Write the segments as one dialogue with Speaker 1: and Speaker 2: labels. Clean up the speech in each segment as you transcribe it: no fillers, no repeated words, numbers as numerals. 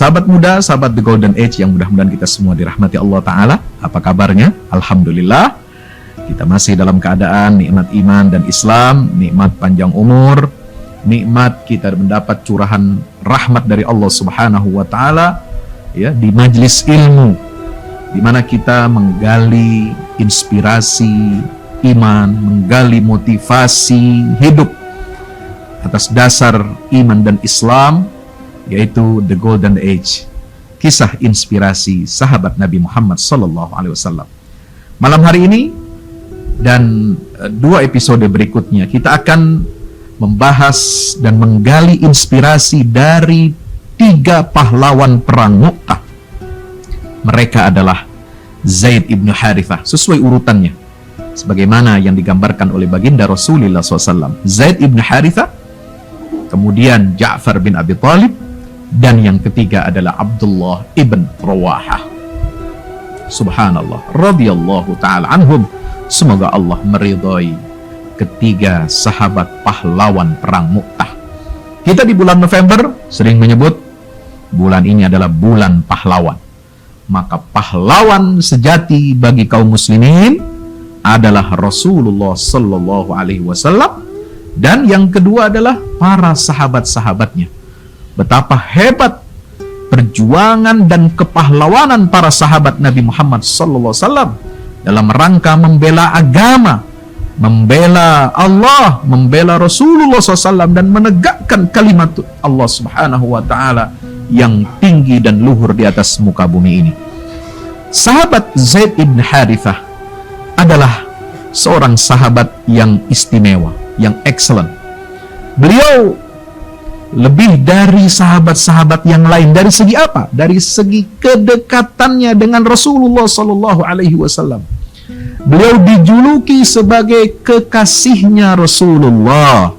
Speaker 1: Sahabat muda, sahabat The Golden Age yang mudah-mudahan kita semua dirahmati Allah Ta'ala. Apa kabarnya? Alhamdulillah. Kita masih dalam keadaan nikmat iman dan Islam, nikmat panjang umur, nikmat kita mendapat curahan rahmat dari Allah Subhanahu wa Ta'ala, ya, di majelis ilmu, di mana kita menggali inspirasi iman, menggali motivasi hidup atas dasar iman dan Islam, yaitu The Golden Age, kisah inspirasi sahabat Nabi Muhammad SAW. Malam hari ini dan 2 episode berikutnya kita akan membahas dan menggali inspirasi dari 3 pahlawan perang Mu'tah. Mereka adalah Zaid ibn Harithah, sesuai urutannya sebagaimana yang digambarkan oleh baginda Rasulullah SAW. Zaid ibn Harithah, kemudian Ja'far bin Abi Thalib, dan yang ketiga adalah Abdullah ibn Rawahah. Subhanallah, radhiyallahu ta'ala anhum. Semoga Allah meridhai ketiga sahabat pahlawan perang Mu'tah. Kita di bulan November sering menyebut bulan ini adalah bulan pahlawan. Maka pahlawan sejati bagi kaum muslimin adalah Rasulullah sallallahu alaihi wasallam, dan yang kedua adalah para sahabat-sahabatnya. Betapa hebat perjuangan dan kepahlawanan para sahabat Nabi Muhammad sallallahu alaihi wasallam dalam rangka membela agama, membela Allah, membela Rasulullah SAW, dan menegakkan kalimat Allah Subhanahu wa Ta'ala yang tinggi dan luhur di atas muka bumi ini. Sahabat Zaid ibn Harithah adalah seorang sahabat yang istimewa, yang excellent. Beliau lebih dari sahabat-sahabat yang lain. Dari segi apa? Dari segi kedekatannya dengan Rasulullah Sallallahu Alaihi Wasallam. Beliau dijuluki sebagai kekasihnya Rasulullah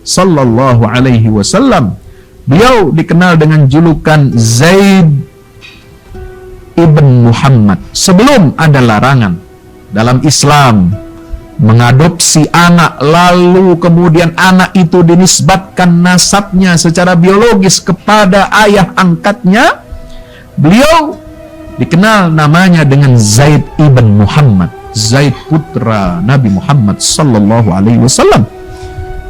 Speaker 1: Sallallahu Alaihi Wasallam. Beliau dikenal dengan julukan Zaid ibn Muhammad. Sebelum ada larangan dalam Islam mengadopsi anak, lalu kemudian anak itu dinisbatkan nasabnya secara biologis kepada ayah angkatnya, beliau dikenal namanya dengan Zaid ibn Muhammad, Zaid putra Nabi Muhammad sallallahu alaihi wasallam.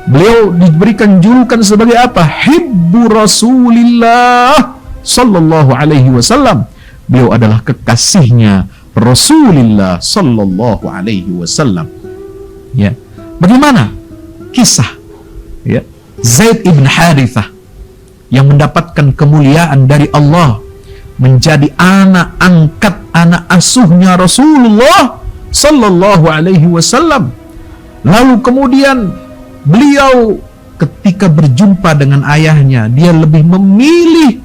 Speaker 1: Beliau diberikan julukan sebagai apa? Hibbu Rasulillah sallallahu alaihi wasallam. Beliau adalah kekasihnya Rasulullah sallallahu alaihi wasallam. Ya, bagaimana kisah ya Zaid ibn Harithah yang mendapatkan kemuliaan dari Allah menjadi anak angkat, anak asuhnya Rasulullah sallallahu alaihi wasallam. Lalu kemudian beliau ketika berjumpa dengan ayahnya, dia lebih memilih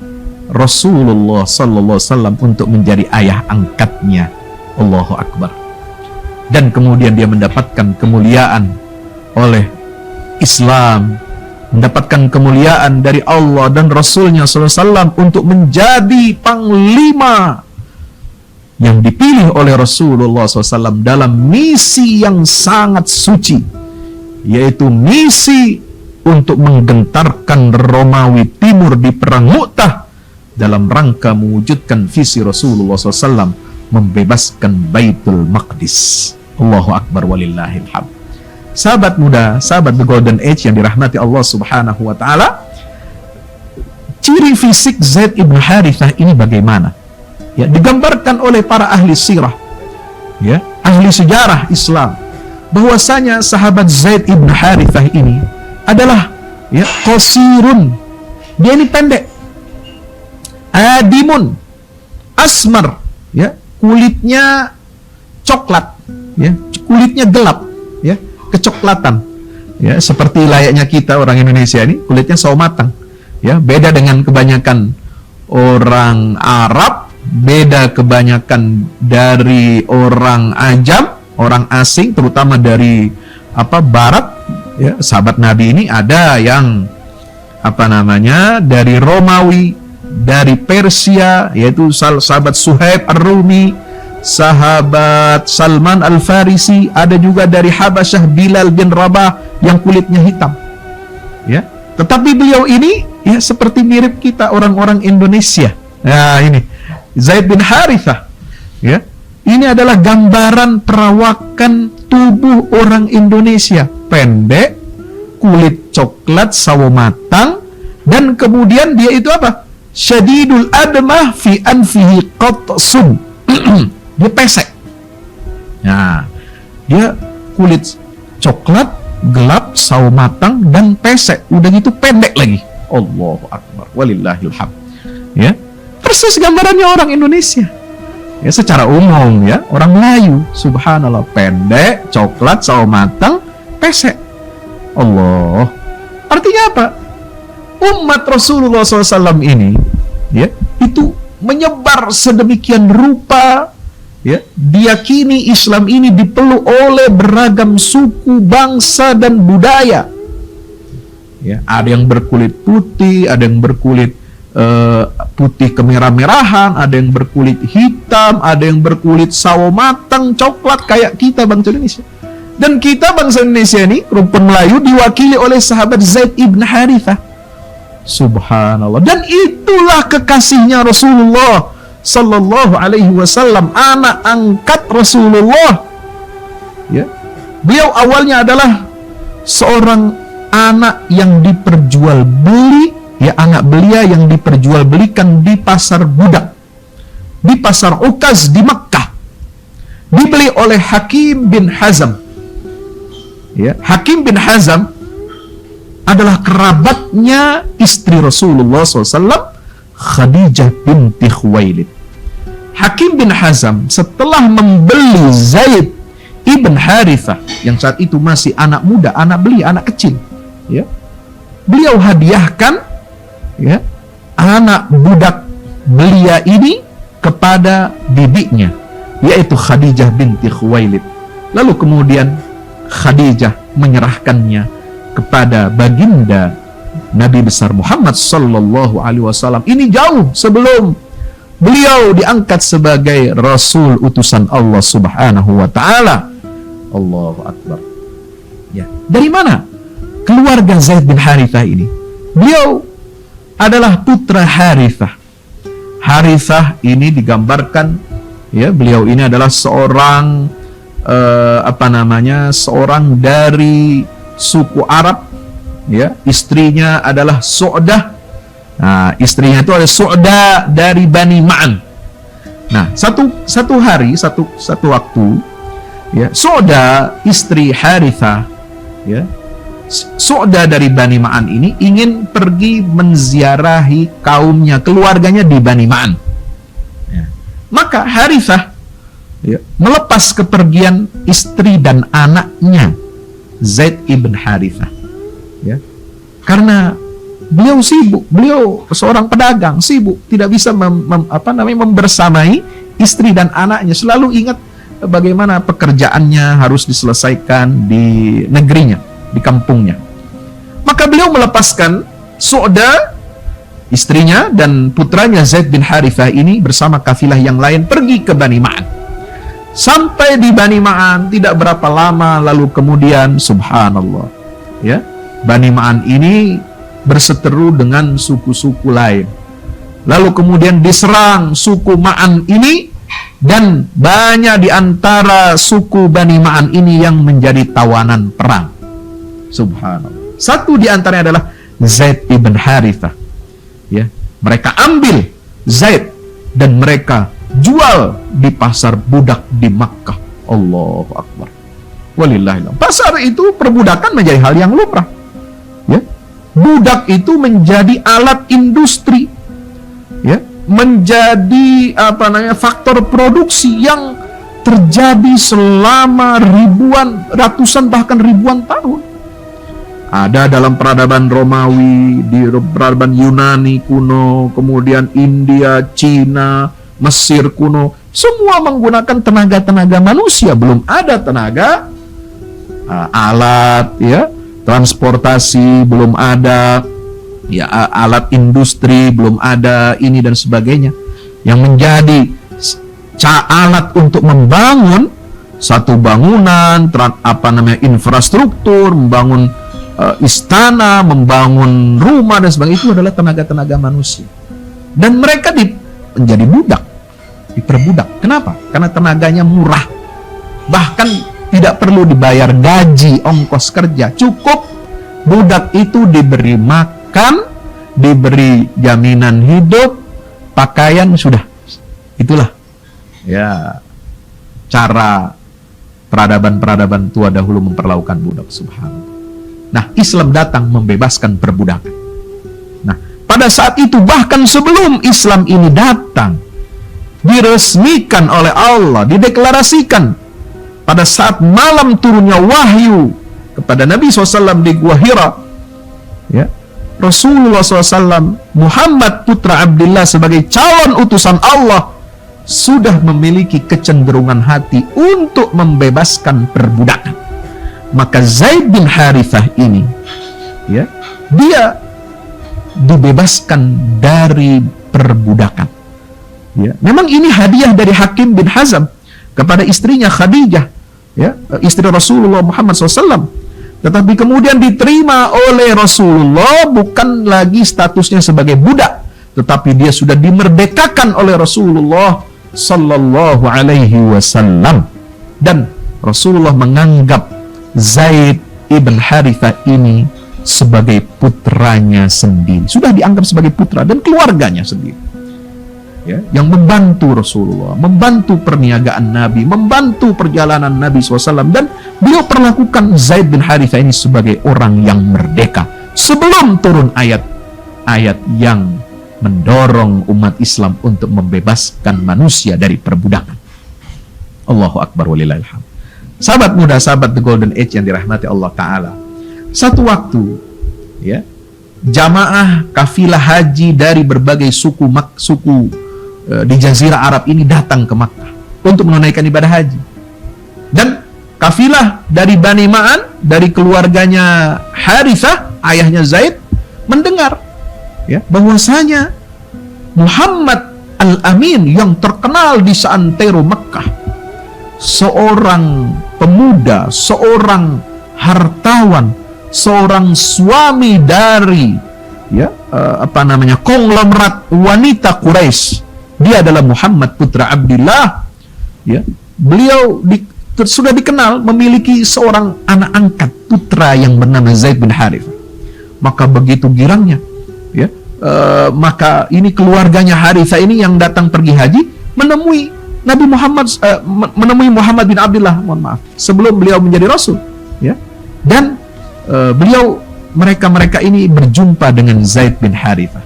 Speaker 1: Rasulullah sallallahu alaihi wasallam untuk menjadi ayah angkatnya. Allahu Akbar. Dan kemudian dia mendapatkan kemuliaan oleh Islam, mendapatkan kemuliaan dari Allah dan Rasulnya SAW untuk menjadi panglima yang dipilih oleh Rasulullah SAW dalam misi yang sangat suci, yaitu misi untuk menggentarkan Romawi Timur di Perang Mu'tah dalam rangka mewujudkan visi Rasulullah SAW membebaskan Baitul Maqdis. Allahu Akbar walillahil hamd. Sahabat muda, sahabat The Golden Age yang dirahmati Allah Subhanahu wa Ta'ala, ciri fisik Zaid ibn Harithah ini bagaimana? Ya, digambarkan oleh para ahli sirah, ya, ahli sejarah Islam, bahwasanya sahabat Zaid ibn Harithah ini adalah ya qasirun. Dia ini pendek. Adimun, asmar, ya, kulitnya coklat, ya, kulitnya gelap, ya, kecoklatan, ya, seperti layaknya kita orang Indonesia ini kulitnya sawo matang, ya, beda dengan kebanyakan orang Arab, beda kebanyakan dari orang Ajam, orang asing, terutama dari Barat, ya. Sahabat Nabi ini ada yang dari Romawi, dari Persia, yaitu sahabat Suhaib Ar-Rumi, sahabat Salman Al-Farisi, ada juga dari Habasyah Bilal bin Rabah yang kulitnya hitam, ya. Tetapi beliau ini ya seperti mirip kita orang-orang Indonesia, Nah, ini Zaid bin Harithah. Ya. Ini adalah gambaran perawakan tubuh orang Indonesia. Pendek, kulit coklat, sawo matang, dan kemudian dia itu apa? Syadidul admah fi anfihi qatsun. Dia pesek. Nah, dia kulit coklat, gelap, sawo matang, dan pesek. Udah gitu pendek lagi. Allahu Akbar. Walillahil hamd. Ya. Persis gambarannya orang Indonesia. Ya, secara umum ya, orang Melayu. Subhanallah, pendek, coklat, sawo matang, pesek. Allah. Artinya apa? Umat Rasulullah SAW ini ya, itu menyebar sedemikian rupa ya, diyakini Islam ini dipeluk oleh beragam suku, bangsa, dan budaya. Ya, ada yang berkulit putih, ada yang berkulit putih kemerah-merahan, ada yang berkulit hitam, ada yang berkulit sawo matang, coklat kayak kita bangsa Indonesia. Dan kita bangsa Indonesia ini, rumpun Melayu, diwakili oleh sahabat Zaid ibn Harithah. Subhanallah. Dan itulah kekasihnya Rasulullah Sallallahu Alaihi Wasallam, anak angkat Rasulullah. Ya, beliau awalnya adalah seorang anak yang diperjualbeli. Ya, anak belia yang diperjualbelikan di pasar budak, di pasar Ukaz di Makkah, dibeli oleh Hakim bin Hazam. Ya, Hakim bin Hazam adalah kerabatnya istri Rasulullah SAW, Khadijah binti Khuwailid. Hakim bin Hazam setelah membeli Zaid ibn Harithah yang saat itu masih anak muda, anak belia, anak kecil, ya, beliau hadiahkan ya anak budak belia ini kepada bibinya, yaitu Khadijah binti Khuwailid. Lalu kemudian Khadijah menyerahkannya kepada baginda Nabi besar Muhammad Sallallahu Alaihi Wasallam. Ini jauh sebelum beliau diangkat sebagai Rasul utusan Allah Subhanahu Wa Taala. Allahu Akbar. Ya, dari mana keluarga Zaid bin Harithah ini? Beliau adalah putra Harithah. Harithah ini digambarkan, ya, beliau ini adalah seorang seorang dari suku Arab, ya, istrinya adalah Su'dah. Nah, istrinya itu adalah Su'dah dari Bani Ma'an. Nah, satu waktu, ya, Su'dah istri Harithah, ya, Su'dah dari Bani Ma'an ini ingin pergi menziarahi kaumnya, keluarganya di Bani Ma'an. Ya. Maka Harithah, ya, melepas kepergian istri dan anaknya Zaid ibn Harithah. Ya. Karena beliau sibuk, beliau seorang pedagang, sibuk, tidak bisa membersamai istri dan anaknya. Selalu ingat bagaimana pekerjaannya harus diselesaikan di negerinya, di kampungnya. Maka beliau melepaskan Su'dah, istrinya, dan putranya Zaid bin Harithah ini bersama kafilah yang lain pergi ke Bani Ma'an. Sampai di Bani Ma'an tidak berapa lama, lalu kemudian subhanallah, ya, Bani Ma'an ini berseteru dengan suku-suku lain. Lalu kemudian diserang suku Ma'an ini, dan banyak di antara suku Bani Ma'an ini yang menjadi tawanan perang. Subhanallah. Satu di antaranya adalah Zaid ibn Harithah. Ya, mereka ambil Zaid dan mereka jual di pasar budak di Makkah. Allahu Akbar. Walillahilhamd. Pasar itu perbudakan menjadi hal yang lumrah. Ya, budak itu menjadi alat industri. Ya, menjadi faktor produksi yang terjadi selama ratusan bahkan ribuan tahun. Ada dalam peradaban Romawi, di peradaban Yunani kuno, kemudian India, Cina, Mesir kuno, semua menggunakan tenaga-tenaga manusia. Belum ada tenaga alat, ya, transportasi belum ada, ya, alat industri belum ada, ini dan sebagainya. Yang menjadi alat untuk membangun satu bangunan, infrastruktur, membangun istana, membangun rumah dan sebagainya, itu adalah tenaga-tenaga manusia. Dan mereka menjadi budak, diperbudak. Kenapa? Karena tenaganya murah, bahkan tidak perlu dibayar gaji, ongkos kerja, cukup budak itu diberi makan, diberi jaminan hidup, pakaian, sudah. Itulah ya cara peradaban-peradaban tua dahulu memperlakukan budak. Subhanallah. Nah, Islam datang membebaskan perbudakan. Nah, pada saat itu, bahkan sebelum Islam ini datang, diresmikan oleh Allah, dideklarasikan pada saat malam turunnya wahyu kepada Nabi SAW di Gua Hira, ya, Rasulullah SAW, Muhammad putra Abdullah sebagai calon utusan Allah, sudah memiliki kecenderungan hati untuk membebaskan perbudakan. Maka Zaid bin Harithah ini, ya, dia dibebaskan dari perbudakan. Ya, memang ini hadiah dari Hakim bin Hazam kepada istrinya Khadijah, ya, istri Rasulullah Muhammad SAW. Tetapi kemudian diterima oleh Rasulullah, bukan lagi statusnya sebagai budak, tetapi dia sudah dimerdekakan oleh Rasulullah Sallallahu Alaihi Wasallam. Dan Rasulullah menganggap Zaid ibn Harithah ini sebagai putranya sendiri, sudah dianggap sebagai putra dan keluarganya sendiri, ya, yang membantu Rasulullah, membantu perniagaan Nabi, membantu perjalanan Nabi SAW, dan beliau perlakukan Zaid bin Harithah ini sebagai orang yang merdeka sebelum turun ayat-ayat yang mendorong umat Islam untuk membebaskan manusia dari perbudakan. Allahu Akbar walillahilhamd. Sahabat muda, sahabat The Golden Age yang dirahmati Allah Ta'ala, satu waktu, ya, jamaah kafilah haji dari berbagai suku di Jazirah Arab ini datang ke Makkah untuk menunaikan ibadah haji. Dan kafilah dari Bani Ma'an, dari keluarganya Harithah, ayahnya Zaid, mendengar, ya, bahwasanya Muhammad Al-Amin yang terkenal di seantero Makkah, seorang pemuda, seorang hartawan, seorang suami dari, ya, konglomerat wanita Quraisy. Dia adalah Muhammad putra Abdullah, ya. Beliau sudah dikenal memiliki seorang anak angkat putra yang bernama Zaid bin Harithah. Maka begitu girangnya, ya, maka ini keluarganya Harithah ini yang datang pergi haji menemui Nabi Muhammad, menemui Muhammad bin Abdullah, mohon maaf, sebelum beliau menjadi Rasul, ya. Dan mereka ini berjumpa dengan Zaid bin Harithah,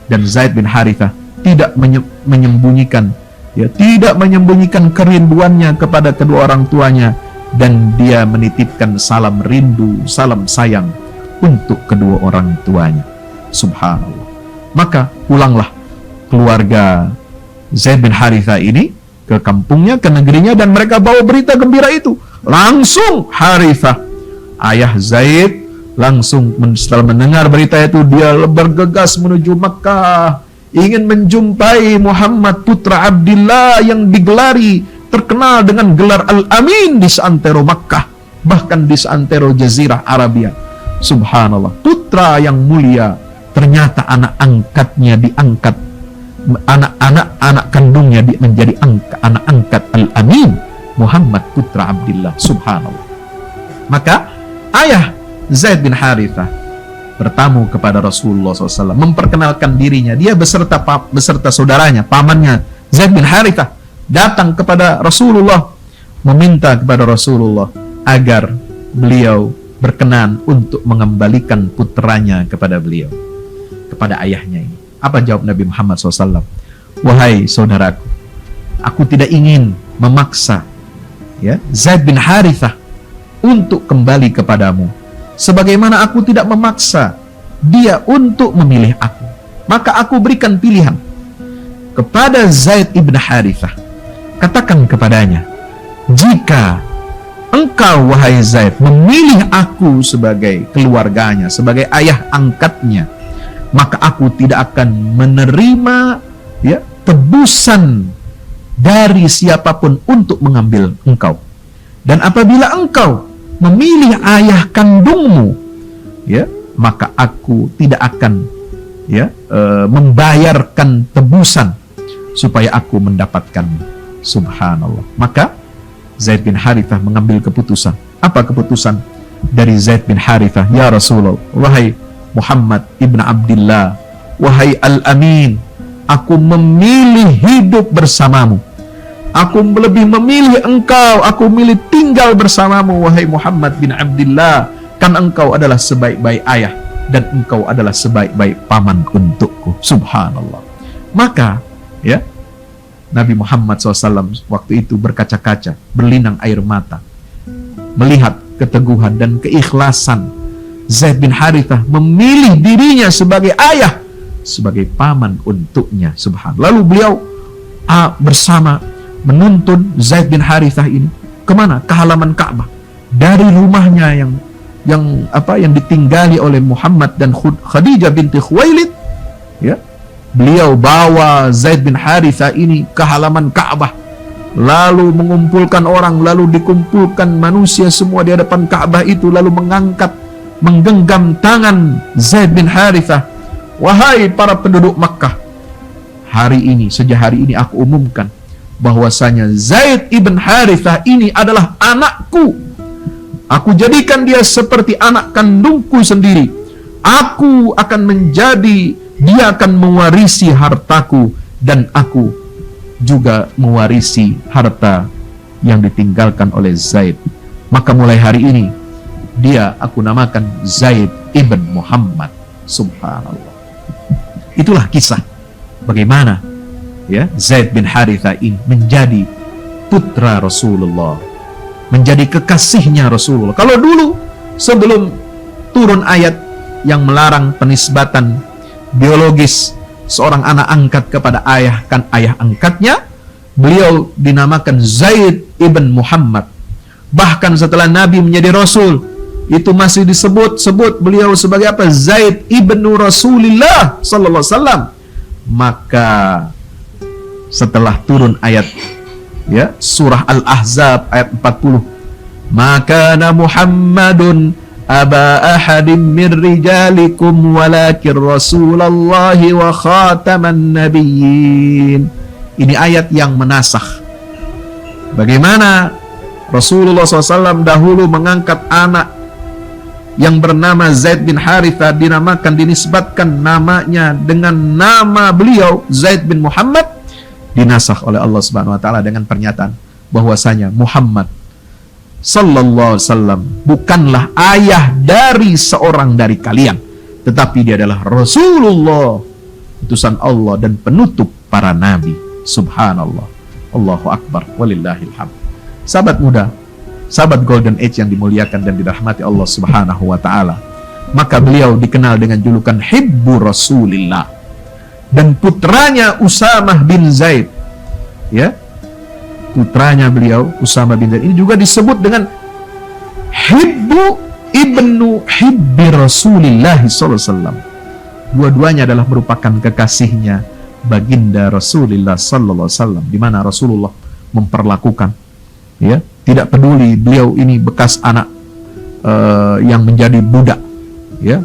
Speaker 1: dan Zaid bin Harithah tidak menyembunyikan, ya, tidak menyembunyikan kerinduannya kepada kedua orang tuanya, dan dia menitipkan salam rindu, salam sayang untuk kedua orang tuanya. Subhanallah. Maka pulanglah keluarga Zaid bin Harithah ini ke kampungnya, ke negerinya, dan mereka bawa berita gembira itu. Langsung Harithah, ayah Zaid, langsung setelah mendengar berita itu, dia bergegas menuju Makkah, ingin menjumpai Muhammad putra Abdullah yang digelari, terkenal dengan gelar Al-Amin di seantero Makkah, bahkan di seantero Jazirah Arabia. Subhanallah, putra yang mulia, ternyata anak angkatnya diangkat, anak kandungnya menjadi anak angkat Al-Amin, Muhammad putra Abdullah. Subhanallah. Maka ayah Zaid bin Harithah bertamu kepada Rasulullah SAW, memperkenalkan dirinya. Dia beserta saudaranya, pamannya Zaid bin Harithah, datang kepada Rasulullah, meminta kepada Rasulullah agar beliau berkenan untuk mengembalikan putranya kepada beliau, kepada ayahnya ini. Apa jawab Nabi Muhammad SAW? Wahai saudaraku, aku tidak ingin memaksa, ya, Zaid bin Harithah untuk kembali kepadamu, sebagaimana aku tidak memaksa dia untuk memilih aku. Maka aku berikan pilihan kepada Zaid ibn Harithah. Katakan kepadanya, jika engkau, wahai Zaid, memilih aku sebagai keluarganya, sebagai ayah angkatnya, maka aku tidak akan menerima, ya, tebusan dari siapapun untuk mengambil engkau. Dan apabila engkau memilih ayah kandungmu, ya, maka aku tidak akan, ya, membayarkan tebusan supaya aku mendapatkanmu. Subhanallah. Maka Zaid bin Harithah mengambil keputusan. Apa keputusan dari Zaid bin Harithah? Ya Rasulullah, wahai Muhammad ibn Abdillah, wahai Al-Amin, aku memilih hidup bersamamu. Aku lebih memilih engkau. Aku memilih tinggal bersamamu, wahai Muhammad bin Abdillah. Kan engkau adalah sebaik-baik ayah dan engkau adalah sebaik-baik paman untukku. Subhanallah. Maka ya, Nabi Muhammad SAW waktu itu berkaca-kaca, berlinang air mata, melihat keteguhan dan keikhlasan Zaid bin Harithah memilih dirinya sebagai ayah, sebagai paman untuknya. Subhanallah. Lalu beliau bersama menuntun Zaid bin Harithah ini kemana? Ke halaman Ka'bah. Dari rumahnya yang ditinggali oleh Muhammad dan Khadijah binti Khuwailid, ya, beliau bawa Zaid bin Harithah ini ke halaman Ka'bah, lalu mengumpulkan orang, lalu dikumpulkan manusia semua di hadapan Ka'bah itu, lalu menggenggam tangan Zaid bin Harithah. Wahai para penduduk Makkah, sejak hari ini aku umumkan bahwasanya Zaid ibn Harithah ini adalah anakku. Aku jadikan dia seperti anak kandungku sendiri. Dia akan mewarisi hartaku, dan aku juga mewarisi harta yang ditinggalkan oleh Zaid. Maka mulai hari ini aku namakan Zaid ibn Muhammad. Subhanallah. Itulah kisah bagaimana ya Zaid bin Harithah ini menjadi putra Rasulullah, menjadi kekasihnya Rasulullah. Kalau dulu sebelum turun ayat yang melarang penisbatan biologis seorang anak angkat kepada ayah angkatnya, beliau dinamakan Zaid ibn Muhammad. Bahkan setelah Nabi menjadi Rasul, itu masih disebut beliau sebagai apa? Zaid ibn Rasulillah sallallahu alaihi wasallam. Maka setelah turun ayat ya surah Al-Ahzab ayat 40, maka Muhammadun aba ahadim min rijalikum walakin rasulallahi wa khataman nabiyyin. Ini ayat yang menasakh bagaimana Rasulullah SAW dahulu mengangkat anak yang bernama Zaid bin Harithah, dinisbatkan namanya dengan nama beliau Zaid bin Muhammad, dinasakh oleh Allah Subhanahu wa taala dengan pernyataan bahwasanya Muhammad sallallahu alaihi wasallam bukanlah ayah dari seorang dari kalian, tetapi dia adalah Rasulullah, utusan Allah dan penutup para nabi. Subhanallah. Allahu akbar walillahil hamd. Sahabat muda, sahabat Golden Age yang dimuliakan dan dirahmati Allah Subhanahu wa taala, maka beliau dikenal dengan julukan Hibbu Rasulillah. Dan putranya Usamah bin Zaid, ya, putranya beliau Usamah bin Zaid ini juga disebut dengan Hibbu ibnu Hibbi Rasulillah sallallahu alaihi wasallam. Dua-duanya adalah merupakan kekasihnya baginda Rasulullah sallallahu alaihi wasallam, di mana Rasulullah memperlakukan, ya, tidak peduli beliau ini bekas anak yang menjadi budak, ya,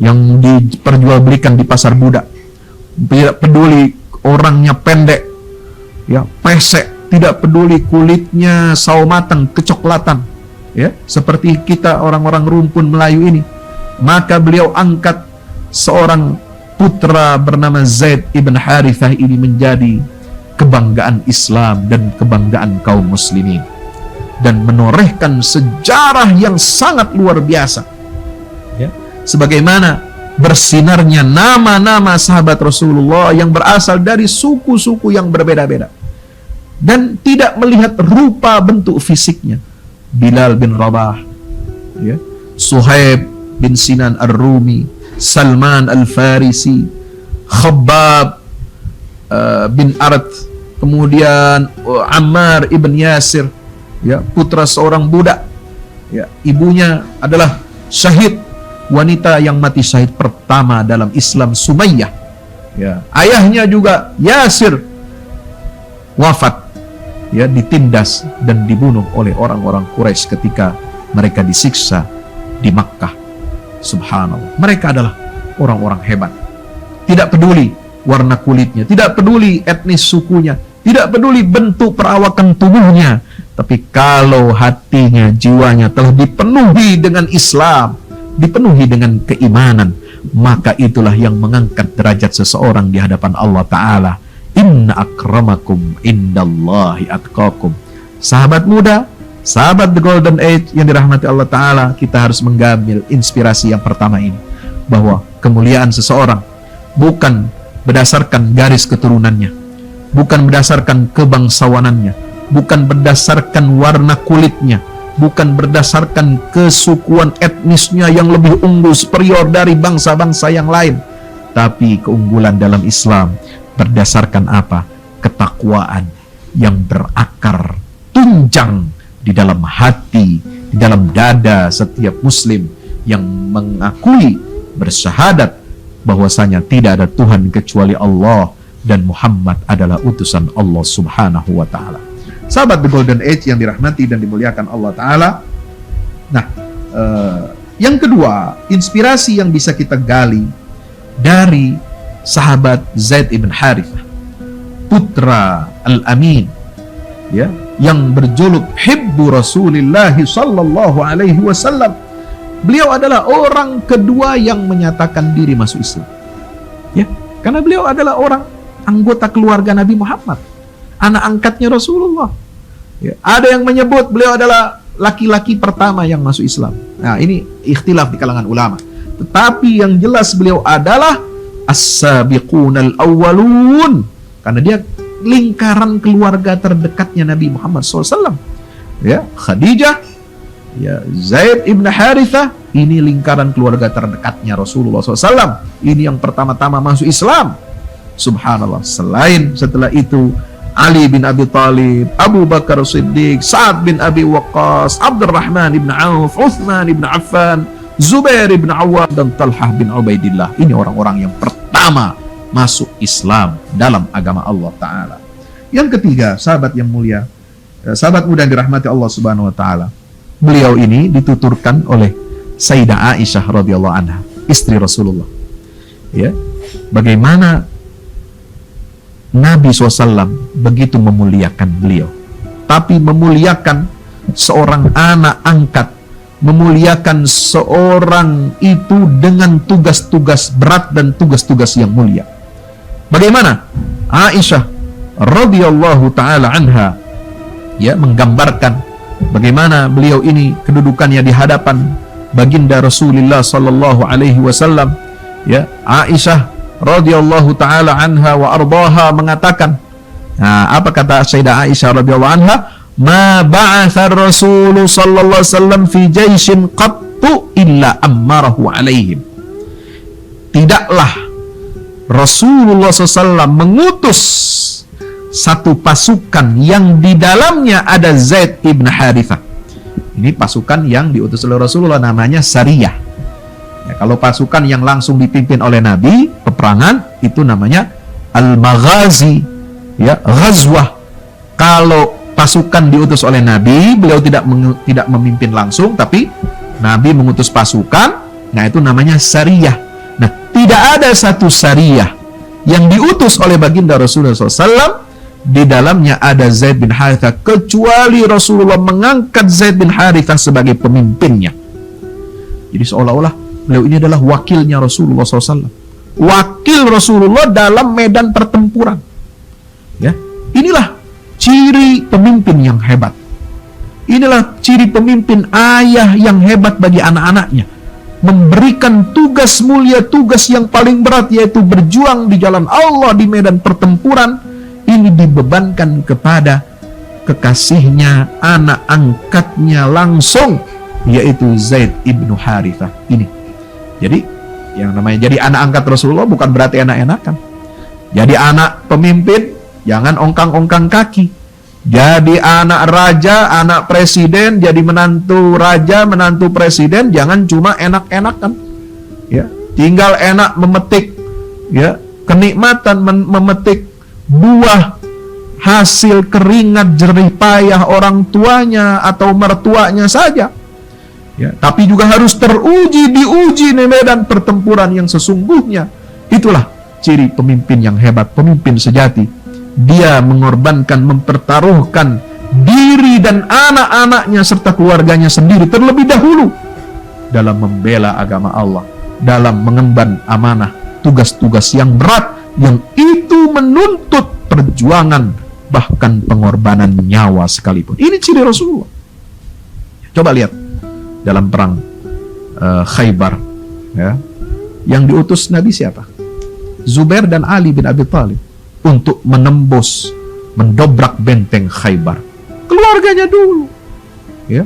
Speaker 1: yang diperjualbelikan di pasar budak. Tidak peduli orangnya pendek, ya, pesek, tidak peduli kulitnya sawo matang, kecoklatan, ya, seperti kita orang-orang rumpun Melayu ini. Maka beliau angkat seorang putra bernama Zaid ibn Harithah ini menjadi kebanggaan Islam dan kebanggaan kaum muslimin, dan menorehkan sejarah yang sangat luar biasa, ya, sebagaimana bersinarnya nama-nama sahabat Rasulullah yang berasal dari suku-suku yang berbeda-beda dan tidak melihat rupa bentuk fisiknya. Bilal bin Rabah, ya, Suhaib bin Sinan Ar-Rumi, Salman Al-Farisi, Khabbab bin Arad, kemudian Ammar ibn Yasir, ya, putra seorang budak, ya, ibunya adalah syahid, wanita yang mati syahid pertama dalam Islam, Sumayyah, ya, ayahnya juga Yasir wafat, ya, ditindas dan dibunuh oleh orang-orang Quraisy ketika mereka disiksa di Makkah. Subhanallah. Mereka adalah orang-orang hebat. Tidak peduli warna kulitnya, tidak peduli etnis sukunya, tidak peduli bentuk perawakan tubuhnya. Tapi kalau hatinya, jiwanya telah dipenuhi dengan Islam, dipenuhi dengan keimanan, maka itulah yang mengangkat derajat seseorang di hadapan Allah Ta'ala. Inna akramakum indallahi atqakum. Sahabat muda, sahabat The Golden Age yang dirahmati Allah Ta'ala, kita harus mengambil inspirasi yang pertama ini, bahwa kemuliaan seseorang bukan berdasarkan garis keturunannya, bukan berdasarkan kebangsawanannya, bukan berdasarkan warna kulitnya, bukan berdasarkan kesukuan etnisnya yang lebih unggul superior dari bangsa-bangsa yang lain. Tapi keunggulan dalam Islam berdasarkan apa? Ketakwaan yang berakar, tunjang di dalam hati, di dalam dada setiap muslim yang mengakui, bersyahadat bahwasanya tidak ada Tuhan kecuali Allah dan Muhammad adalah utusan Allah Subhanahu wa Ta'ala. Sahabat The Golden Age yang dirahmati dan dimuliakan Allah Ta'ala. Nah, yang kedua, inspirasi yang bisa kita gali dari sahabat Zaid ibn Harithah, putra Al-Amin, ya, yang berjuluk Hibbu Rasulillah sallallahu alaihi wasallam. Beliau adalah orang kedua yang menyatakan diri masuk Islam. Ya, karena beliau adalah orang anggota keluarga Nabi Muhammad, anak angkatnya Rasulullah. Ya, ada yang menyebut beliau adalah laki-laki pertama yang masuk Islam. Nah, ini ikhtilaf di kalangan ulama. Tetapi yang jelas beliau adalah as-sabiqunal awwalun, karena dia lingkaran keluarga terdekatnya Nabi Muhammad SAW. Ya, Khadijah, ya, Zaid ibn Harithah, ini lingkaran keluarga terdekatnya Rasulullah SAW. Ini yang pertama-tama masuk Islam. Subhanallah. Setelah itu Ali bin Abi Thalib, Abu Bakar Siddiq, Sa'ad bin Abi Waqqas, Abdurrahman ibn Auf, Uthman ibn Affan, Zubair ibn Awwam, dan Talhah bin Ubaidillah. Ini orang-orang yang pertama masuk Islam dalam agama Allah Ta'ala. Yang ketiga, sahabat yang mulia, sahabat muda yang dirahmati Allah Subhanahu wa Ta'ala, beliau ini dituturkan oleh Sayyidah Aisyah radhiyallahu anha, istri Rasulullah. Ya, bagaimana Nabi SAW begitu memuliakan beliau, tapi memuliakan seorang anak angkat, memuliakan seorang itu dengan tugas-tugas berat dan tugas-tugas yang mulia. Bagaimana Aisyah radhiyallahu taala anha, ya, menggambarkan bagaimana beliau ini kedudukannya di hadapan baginda Rasulullah sallallahu alaihi wasallam. Ya, Aisyah radhiyallahu taala anha wa ardaha mengatakan, nah, apa kata Sayyidah Aisyah radhiyallahu anha? Ma ba'atha Rasul sallallahu alaihi wasallam fi jaishin qattu illa ammarahu alaihim. Tidaklah Rasulullah SAW mengutus satu pasukan yang di dalamnya ada Zaid ibn Harithah. Ini pasukan yang diutus oleh Rasulullah, namanya Sariyah. Ya, kalau pasukan yang langsung dipimpin oleh Nabi, peperangan, itu namanya Al-Maghazi, ya, Ghazwah. Kalau pasukan diutus oleh Nabi, beliau tidak memimpin langsung, tapi Nabi mengutus pasukan, nah itu namanya Sariyah. Nah, tidak ada satu Sariyah yang diutus oleh baginda Rasulullah SAW di dalamnya ada Zaid bin Harithah, kecuali Rasulullah mengangkat Zaid bin Harithah sebagai pemimpinnya. Jadi seolah-olah beliau ini adalah wakilnya Rasulullah SAW, wakil Rasulullah dalam medan pertempuran. Ya, inilah ciri pemimpin yang hebat. Inilah ciri pemimpin ayah yang hebat bagi anak-anaknya, memberikan tugas mulia, tugas yang paling berat, yaitu berjuang di jalan Allah di medan pertempuran. Ini dibebankan kepada kekasihnya, anak angkatnya langsung, yaitu Zaid ibnu Harithah ini. Jadi yang namanya jadi anak angkat Rasulullah bukan berarti enak-enakan. Jadi anak pemimpin jangan ongkang-ongkang kaki. Jadi anak raja, anak presiden, jadi menantu raja, menantu presiden, jangan cuma enak-enakan. Ya, tinggal enak memetik, ya, kenikmatan memetik buah hasil keringat jerih payah orang tuanya atau mertuanya saja. Ya, tapi juga harus diuji di medan pertempuran yang sesungguhnya. Itulah ciri pemimpin yang hebat, pemimpin sejati. Dia mengorbankan, mempertaruhkan diri dan anak-anaknya serta keluarganya sendiri terlebih dahulu dalam membela agama Allah, dalam mengemban amanah, tugas-tugas yang berat yang itu menuntut perjuangan, bahkan pengorbanan nyawa sekalipun. Ini ciri Rasulullah. Coba lihat dalam perang Khaybar, ya, yang diutus Nabi siapa? Zubair dan Ali bin Abi Thalib untuk menembus, mendobrak benteng Khaybar. Keluarganya dulu, ya.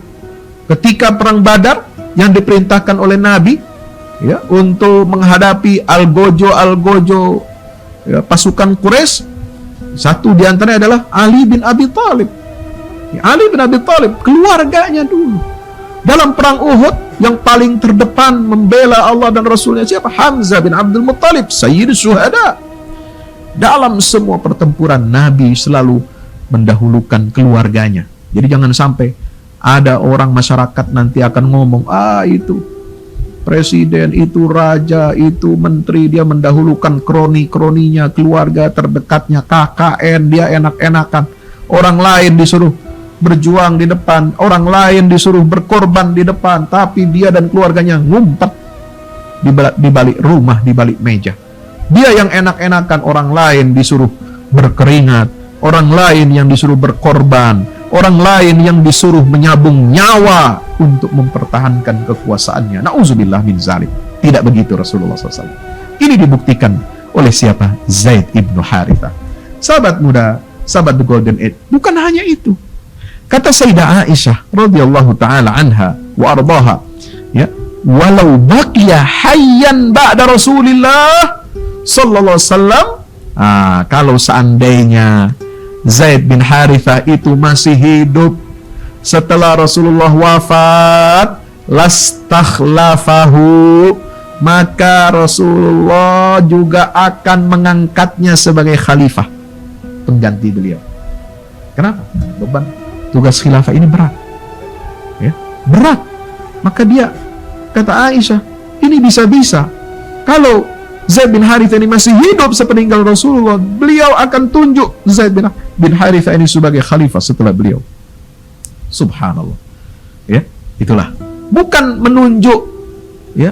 Speaker 1: Ketika perang Badar yang diperintahkan oleh Nabi, ya, untuk menghadapi Al-Gojo, ya, pasukan Quraisy, satu di antaranya adalah Ali bin Abi Thalib. Ya, Ali bin Abi Thalib, keluarganya dulu. Dalam perang Uhud yang paling terdepan membela Allah dan Rasulnya siapa? Hamzah bin Abdul Muttalib, Sayyid Syuhada. Dalam semua pertempuran Nabi selalu mendahulukan keluarganya. Jadi jangan sampai ada orang masyarakat nanti akan ngomong, itu presiden, itu raja, itu menteri, dia mendahulukan kroni-kroninya, keluarga terdekatnya, KKN, dia enak-enakan. Orang lain disuruh berjuang di depan, orang lain disuruh berkorban di depan, tapi dia dan keluarganya ngumpet di balik rumah, di balik meja. Dia yang enak-enakan, orang lain disuruh berkeringat, orang lain yang disuruh berkorban, orang lain yang disuruh menyabung nyawa untuk mempertahankan kekuasaannya. Na'udzubillah min zalim. Tidak begitu Rasulullah SAW. Ini dibuktikan oleh siapa? Zaid ibnu Harithah. Sahabat muda, sahabat the Golden Age. Bukan hanya itu. Kata Sayyidah Aisyah radhiyallahu taala anha wa ardaha, ya, walau baqiya hayyan ba'da Rasulillah sallallahu alaihi wasallam, kalau seandainya Zaid bin Harithah itu masih hidup setelah Rasulullah wafat, lastakhlafahu, maka Rasulullah juga akan mengangkatnya sebagai khalifah, pengganti beliau. Kenapa? Beban tugas khilafah ini berat, ya, berat. Maka dia, kata Aisyah, ini bisa-bisa kalau Zaid bin Harithah ini masih hidup sepeninggal Rasulullah, beliau akan tunjuk Zaid bin Harithah ini sebagai khalifah setelah beliau. Subhanallah, ya, itulah, bukan menunjuk, ya,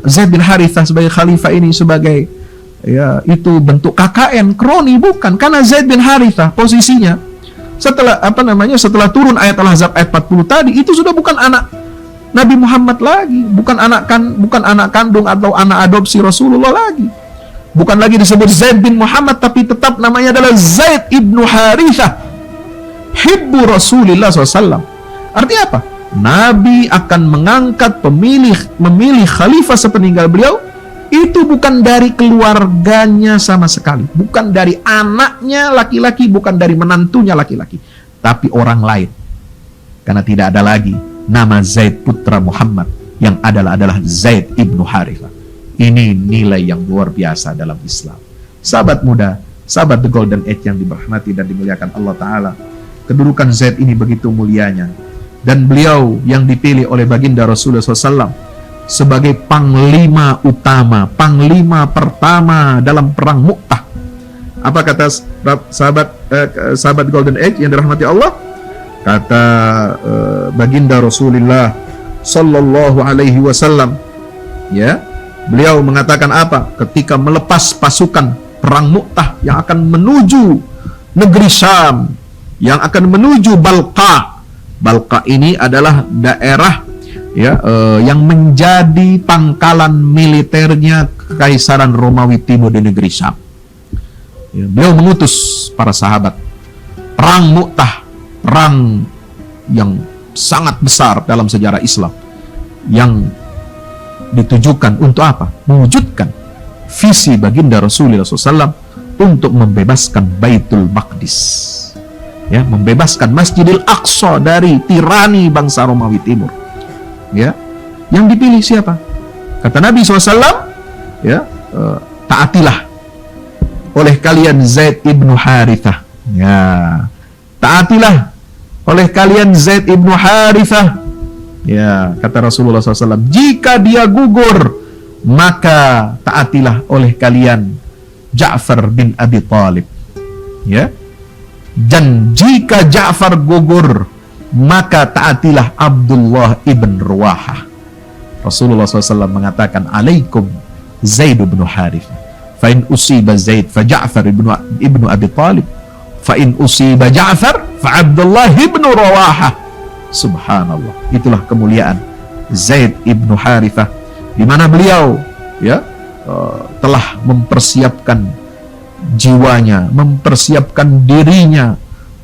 Speaker 1: Zaid bin Harithah sebagai khalifah ini sebagai, ya, itu bentuk KKN, kroni, bukan. Karena Zaid bin Harithah posisinya setelah setelah turun ayat Al-Ahzab ayat 40 tadi, itu sudah bukan anak Nabi Muhammad lagi, bukan anak kandung atau anak adopsi Rasulullah lagi. Bukan lagi disebut Zaid bin Muhammad, tapi tetap namanya adalah Zaid ibnu Harithah, hibbu Rasulullah SAW. Artinya apa? Nabi akan mengangkat memilih khalifah sepeninggal beliau, itu bukan dari keluarganya sama sekali, bukan dari anaknya laki-laki, bukan dari menantunya laki-laki, tapi orang lain. Karena tidak ada lagi nama Zaid putra Muhammad, yang adalah Zaid ibnu Harithah. Ini nilai yang luar biasa dalam Islam. Sahabat muda, sahabat the Golden Age yang dirahmati dan dimuliakan Allah Ta'ala, kedudukan Zaid ini begitu mulianya, dan beliau yang dipilih oleh baginda Rasulullah SAW sebagai panglima utama, panglima pertama dalam perang Mu'tah. Apa kata sahabat Golden Age yang dirahmati Allah? Kata baginda Rasulullah sallallahu alaihi wasallam, ya, beliau mengatakan apa? Ketika melepas pasukan perang Mu'tah yang akan menuju negeri Syam, yang akan menuju Balqa. Balqa ini adalah daerah, ya, yang menjadi pangkalan militernya Kekaisaran Romawi Timur di negeri Syam. Ya, beliau mengutus para sahabat. Perang Mu'tah, perang yang sangat besar dalam sejarah Islam, yang ditujukan untuk apa? Mewujudkan visi baginda Rasulullah SAW untuk membebaskan Baitul Maqdis, ya, membebaskan Masjidil Aqsa dari tirani bangsa Romawi Timur. Ya, yang dipilih siapa? Kata Nabi SAW, ya, taatilah oleh kalian Zaid ibnu Harithah. Ya, taatilah oleh kalian Zaid ibnu Harithah. Ya, kata Rasulullah SAW, jika dia gugur maka taatilah oleh kalian Ja'far bin Abi Thalib. Ya. Dan jika Ja'far gugur, maka taatilah Abdullah ibn Ruwahah. Rasulullah SAW mengatakan, alaikum Zaid bin Harithah. Fa in usiba Zaid fa Ja'far ibnu Abi Thalib. Fa in usiba Ja'far fa Abdullah ibn Ruwahah. Subhanallah. Itulah kemuliaan Zaid ibnu Harithah, di mana beliau telah mempersiapkan jiwanya, mempersiapkan dirinya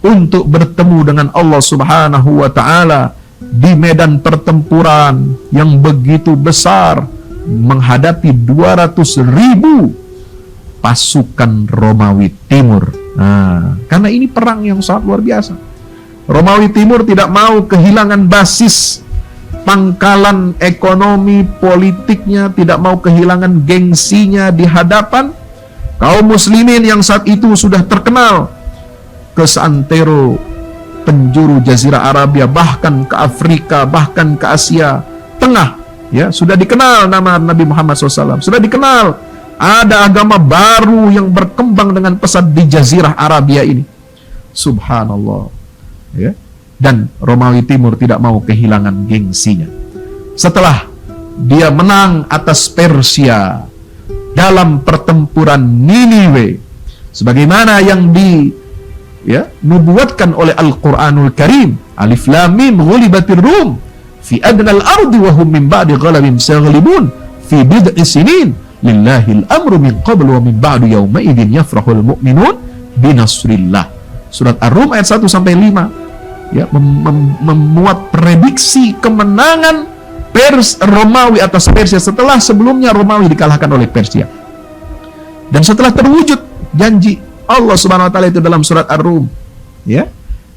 Speaker 1: untuk bertemu dengan Allah Subhanahu wa Ta'ala di medan pertempuran yang begitu besar, menghadapi 200.000 pasukan Romawi Timur. Nah, karena ini perang yang sangat luar biasa. Romawi Timur tidak mau kehilangan basis pangkalan ekonomi politiknya, tidak mau kehilangan gengsinya di hadapan kaum muslimin yang saat itu sudah terkenal ke seantero penjuru Jazirah Arabia, bahkan ke Afrika, bahkan ke Asia Tengah. Ya, sudah dikenal nama Nabi Muhammad SAW, sudah dikenal ada agama baru yang berkembang dengan pesat di Jazirah Arabia ini. Subhanallah. Ya. Dan Romawi Timur tidak mau kehilangan gengsinya. Setelah dia menang atas Persia dalam pertempuran Niniwe, sebagaimana yang nubuatkan oleh Al-Quranul Karim, Alif Lam Mim ghulibatir Rum fi adnal ardi wa hum min ba'di ghalabim saghlibun fi bid'i sinin lillahil amru min qablu wa min ba'du yawma idzin yafrahul mu'minun binasrillah. Surat Ar-Rum ayat 1 sampai 5 ya, memuat prediksi kemenangan Romawi atas Persia setelah sebelumnya Romawi dikalahkan oleh Persia. Dan setelah terwujud janji Allah Subhanahu wa Ta'ala itu dalam surat Ar-Rum, ya,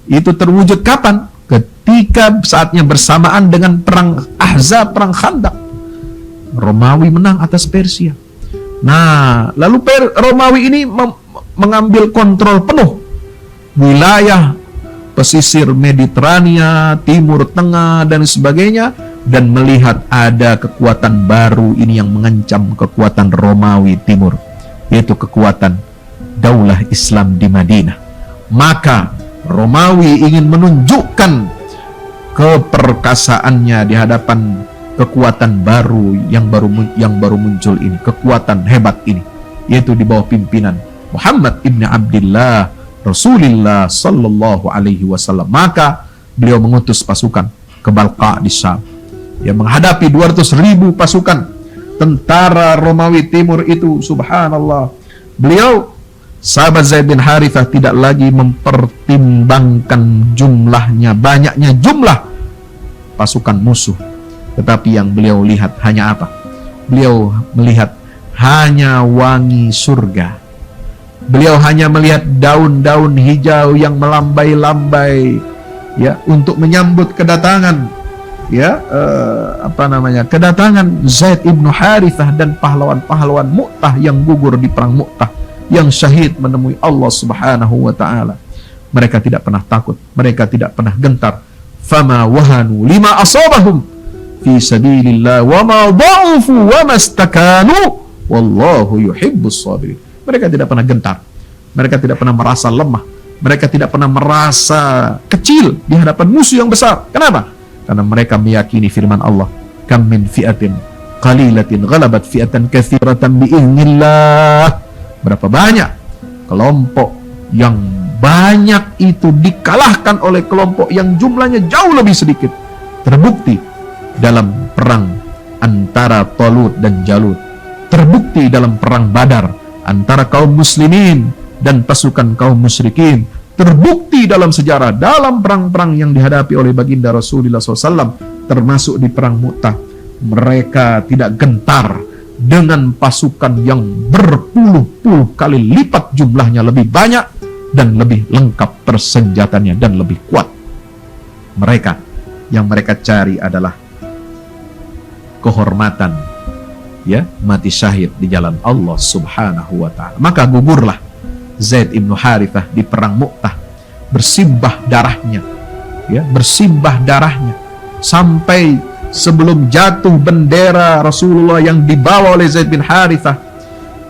Speaker 1: itu terwujud kapan? Ketika saatnya bersamaan dengan perang Ahzab, perang Khandaq, Romawi menang atas Persia. Nah, lalu Romawi ini mengambil kontrol penuh wilayah pesisir Mediterania, Timur Tengah dan sebagainya, dan melihat ada kekuatan baru ini yang mengancam kekuatan Romawi Timur, yaitu kekuatan Daulah Islam di Madinah. Maka Romawi ingin menunjukkan keperkasaannya di hadapan kekuatan baru yang baru muncul ini, kekuatan hebat ini, yaitu di bawah pimpinan Muhammad ibn Abdullah Rasulullah sallallahu alaihi wasallam. Maka beliau mengutus pasukan ke Balqa di Syam, yang menghadapi 200.000 pasukan tentara Romawi Timur itu. Subhanallah. Beliau, sahabat Zaid bin Harithah, tidak lagi mempertimbangkan jumlahnya, banyaknya jumlah pasukan musuh, tetapi yang beliau lihat hanya apa? Beliau melihat hanya wangi surga. Beliau hanya melihat daun-daun hijau yang melambai-lambai, ya, untuk menyambut kedatangan, kedatangan Zaid ibnu Harithah dan pahlawan-pahlawan Mu'tah yang gugur di perang Mu'tah, yang syahid menemui Allah Subhanahu wa Ta'ala. Mereka tidak pernah takut, mereka tidak pernah gentar. Fama wahanu lima asabahum fi sabilillah wa ma dha'ufu wa mastakanu wallahu yuhibbus sabirin. Mereka tidak pernah gentar, mereka tidak pernah merasa lemah, mereka tidak pernah merasa kecil di hadapan musuh yang besar. Kenapa? Karena mereka meyakini firman Allah, kam min fi'atin qalilatin ghalabat fi'atan katsiratan biiznillah. Berapa banyak kelompok yang banyak itu dikalahkan oleh kelompok yang jumlahnya jauh lebih sedikit. Terbukti dalam perang antara Talut dan Jalut, terbukti dalam perang Badar antara kaum muslimin dan pasukan kaum musyrikin, terbukti dalam sejarah dalam perang-perang yang dihadapi oleh baginda Rasulullah SAW, termasuk di perang Mu'tah. Mereka tidak gentar dengan pasukan yang berpuluh-puluh kali lipat jumlahnya lebih banyak dan lebih lengkap persenjatanya dan lebih kuat. Mereka yang mereka cari adalah kehormatan, ya, mati syahid di jalan Allah Subhanahu wa Ta'ala. Maka gugurlah Zaid ibnu Harithah di perang Mu'tah, bersimbah darahnya, ya, bersimbah darahnya sampai sebelum jatuh bendera Rasulullah yang dibawa oleh Zaid bin Harithah,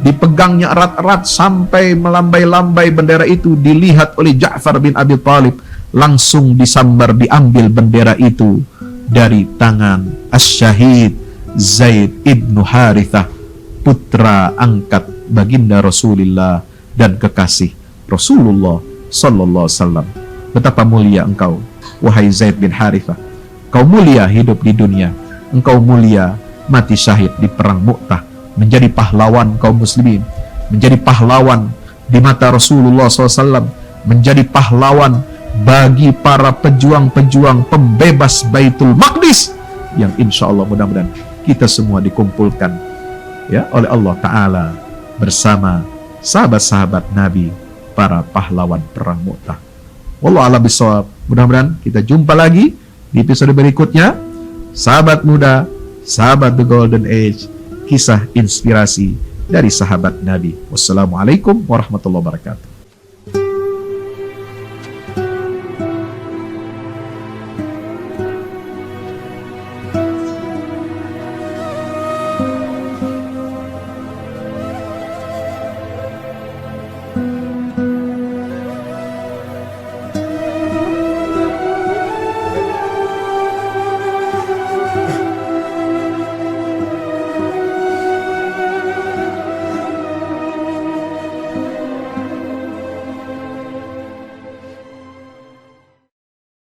Speaker 1: dipegangnya erat-erat sampai melambai-lambai bendera itu dilihat oleh Ja'far bin Abi Thalib, langsung disambar, diambil bendera itu dari tangan Asy-Syahid Zaid ibnu Harithah, putra angkat baginda Rasulullah dan kekasih Rasulullah sallallahu alaihi wasallam. Betapa mulia engkau, wahai Zaid bin Harithah. Kau mulia hidup di dunia, engkau mulia mati syahid di perang Mu'tah, menjadi pahlawan kaum muslimin, menjadi pahlawan di mata Rasulullah SAW, menjadi pahlawan bagi para pejuang-pejuang pembebas Baitul Maqdis, yang insya Allah mudah-mudahan kita semua dikumpulkan ya oleh Allah Ta'ala bersama sahabat-sahabat Nabi, para pahlawan perang Mu'tah. Wallahu a'lam bishawab. Mudah-mudahan kita jumpa lagi di episode berikutnya. Sahabat muda, sahabat The Golden Age, kisah inspirasi dari sahabat Nabi. Wassalamualaikum warahmatullahi wabarakatuh.